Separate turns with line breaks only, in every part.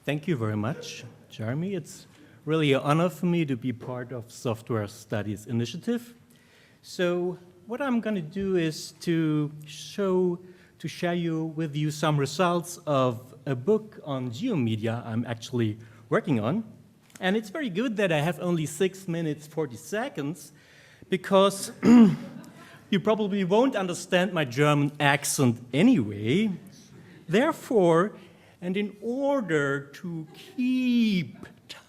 Thank you very much, Jeremy. It's really an honor for me to be part of Software Studies initiative. So what I'm going to do is to share with you some results of a book on geomedia I'm actually working on. And it's very good that I have only 6 minutes, 40 seconds, because you probably won't understand my German accent anyway. Therefore, and in order to keep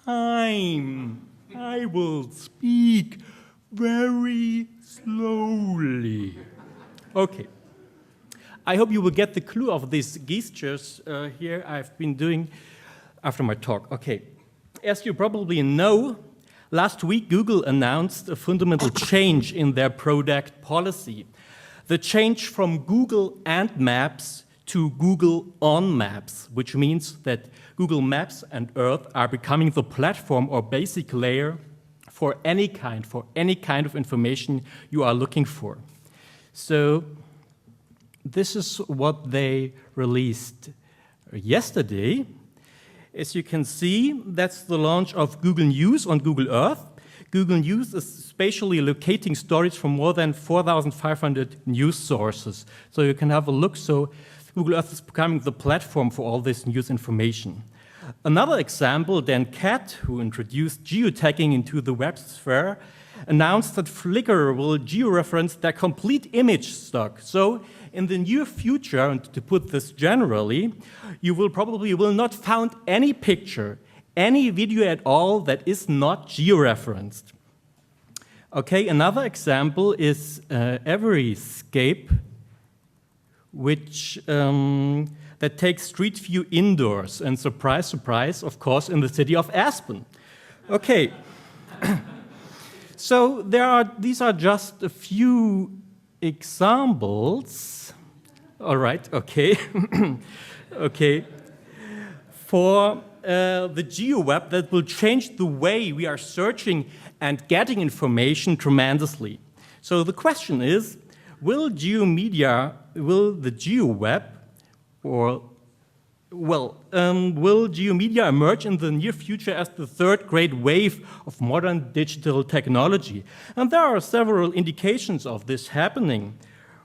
time, I will speak very slowly. Okay. I hope you will get the clue of these gestures here I've been doing after my talk. Okay. As you probably know, last week Google announced a fundamental change in their product policy. The change from Google and Maps to Google on Maps, which means that Google Maps and Earth are becoming the platform or basic layer for any kind of information you are looking for. So this is what they released yesterday. As you can see, that's the launch of Google News on Google Earth. Google News is spatially locating stories from more than 4,500 news sources. So you can have a look. So Google Earth is becoming the platform for all this news information. Another example, Dan Cat, who introduced geotagging into the web sphere, announced that Flickr will georeference their complete image stock. So in the near future, and to put this generally, you will probably not find any picture, any video at all that is not georeferenced. Okay, another example is Everyscape, which that takes Street View indoors, and surprise, surprise, of course, in the city of Aspen. Okay, so these are just a few examples. All right, okay, okay, for the GeoWeb that will change the way we are searching and getting information tremendously. So the question is, will the GeoWeb, will geomedia emerge in the near future as the third great wave of modern digital technology? And there are several indications of this happening.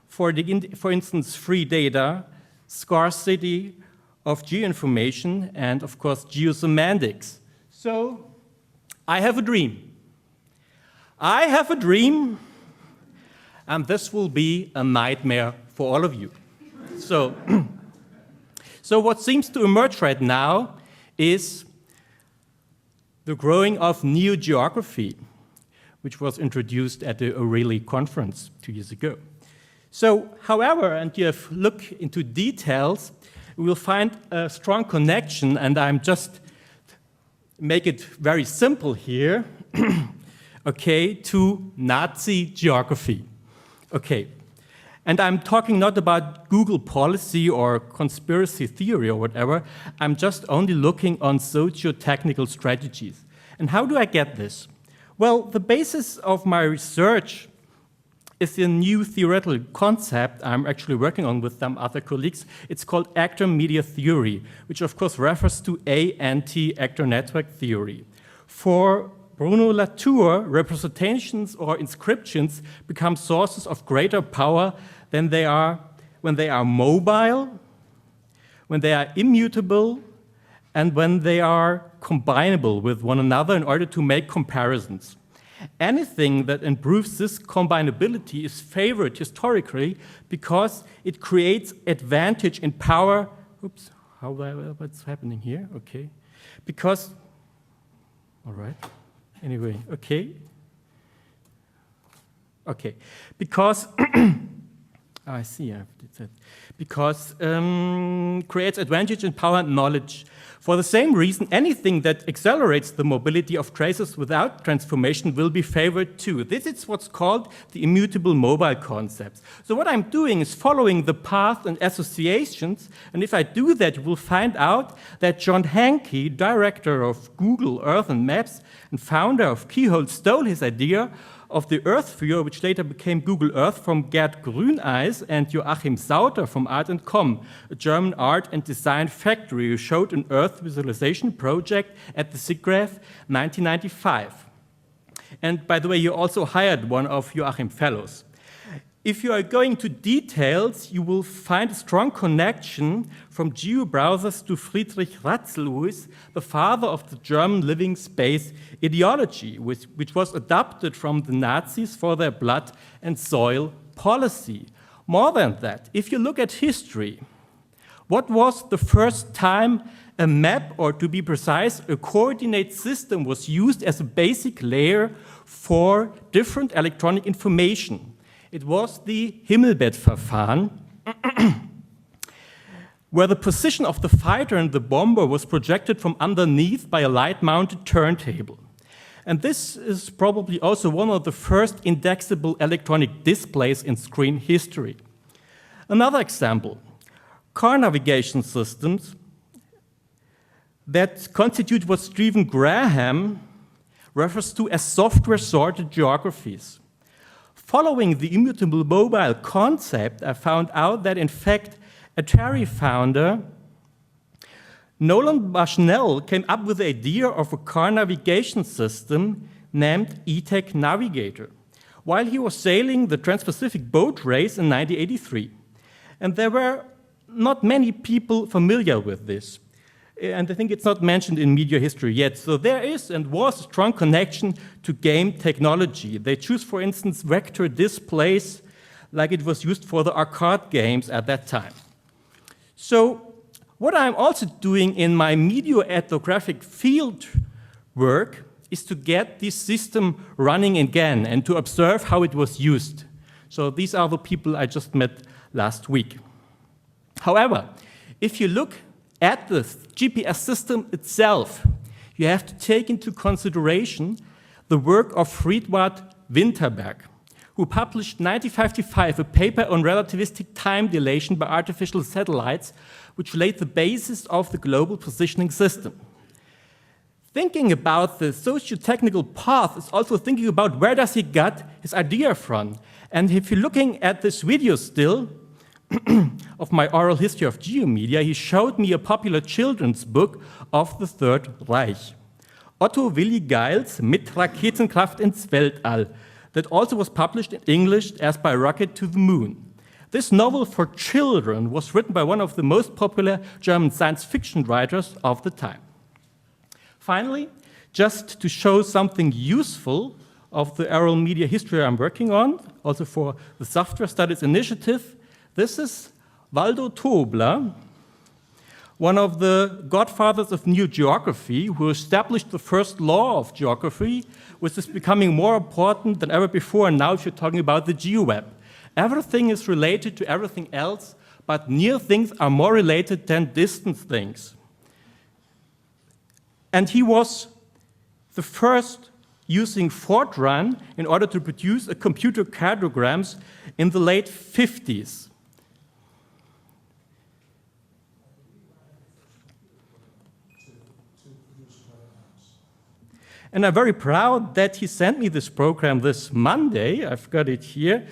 For instance, free data, scarcity of geoinformation, and of course, geosemantics. So I have a dream. I have a dream, and this will be a nightmare for all of you. So, so what seems to emerge right now is the growing of neo-geography, which was introduced at the O'Reilly conference 2 years ago. So, however, and you have looked into details, we will find a strong connection, and I'm just make it very simple here, okay, to Nazi geography. Okay, and I'm talking not about Google policy or conspiracy theory or whatever. I'm just only looking on socio-technical strategies. And how do I get this? Well, the basis of my research is a new theoretical concept I'm actually working on with some other colleagues. It's called actor-media theory, which of course refers to anti-actor network theory. For Bruno Latour, representations or inscriptions become sources of greater power than they are when they are mobile, when they are immutable, and when they are combinable with one another in order to make comparisons. Anything that improves this combinability is favored historically because it creates advantage in power. Oops, what's happening here? Okay. Because, all right. Anyway, okay. Okay. Because, I see, I did that. Because creates advantage in power and knowledge. For the same reason, anything that accelerates the mobility of traces without transformation will be favored too. This is what's called the immutable mobile concept. So what I'm doing is following the path and associations, and if I do that, you will find out that John Hanke, director of Google Earth and Maps and founder of Keyhole, stole his idea of the Earth viewer, which later became Google Earth, from Gerd Grüneis and Joachim Sauter from Art & Com, a German art and design factory who showed an Earth visualization project at the SIGGRAPH 1995. And by the way, you also hired one of Joachim Fellows. If you are going to details, you will find a strong connection from geo-browsers to Friedrich Ratzel, who is the father of the German living space ideology, which was adopted from the Nazis for their blood and soil policy. More than that, if you look at history, what was the first time a map, or to be precise, a coordinate system was used as a basic layer for different electronic information? It was the Himmelbettverfahren, where the position of the fighter and the bomber was projected from underneath by a light-mounted turntable. And this is probably also one of the first indexable electronic displays in screen history. Another example, car navigation systems that constitute what Stephen Graham refers to as software-sorted geographies. Following the immutable mobile concept, I found out that, in fact, Atari founder Nolan Bushnell came up with the idea of a car navigation system named E-Tech Navigator while he was sailing the Trans-Pacific boat race in 1983. And there were not many people familiar with this. And I think it's not mentioned in media history yet. So there is and was a strong connection to game technology. They choose, for instance, vector displays like it was used for the arcade games at that time. So what I'm also doing in my media ethnographic field work is to get this system running again and to observe how it was used. So these are the people I just met last week. However, if you look at the GPS system itself, you have to take into consideration the work of Friedwald Winterberg, who published in 1955 a paper on relativistic time dilation by artificial satellites, which laid the basis of the global positioning system. Thinking about the socio-technical path is also thinking about where does he get his idea from. And if you're looking at this video still, of my oral history of geomedia, he showed me a popular children's book of the Third Reich, Otto Willi Geils Mit Raketenkraft ins Weltall, that also was published in English as By Rocket to the Moon. This novel for children was written by one of the most popular German science fiction writers of the time. Finally, just to show something useful of the oral media history I'm working on, also for the Software Studies Initiative, this is Waldo Tobler, one of the godfathers of new geography, who established the first law of geography, which is becoming more important than ever before now if you're talking about the GeoWeb. Everything is related to everything else, but near things are more related than distant things. And he was the first using Fortran in order to produce a computer cartograms in the late 50s. And I'm very proud that he sent me this program this Monday, I've got it here,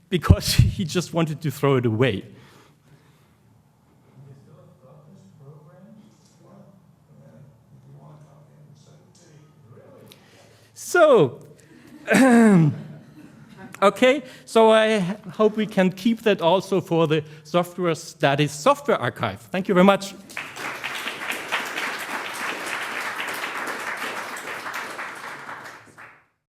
because he just wanted to throw it away. So, okay, so I hope we can keep that also for the Software Studies Software Archive. Thank you very much.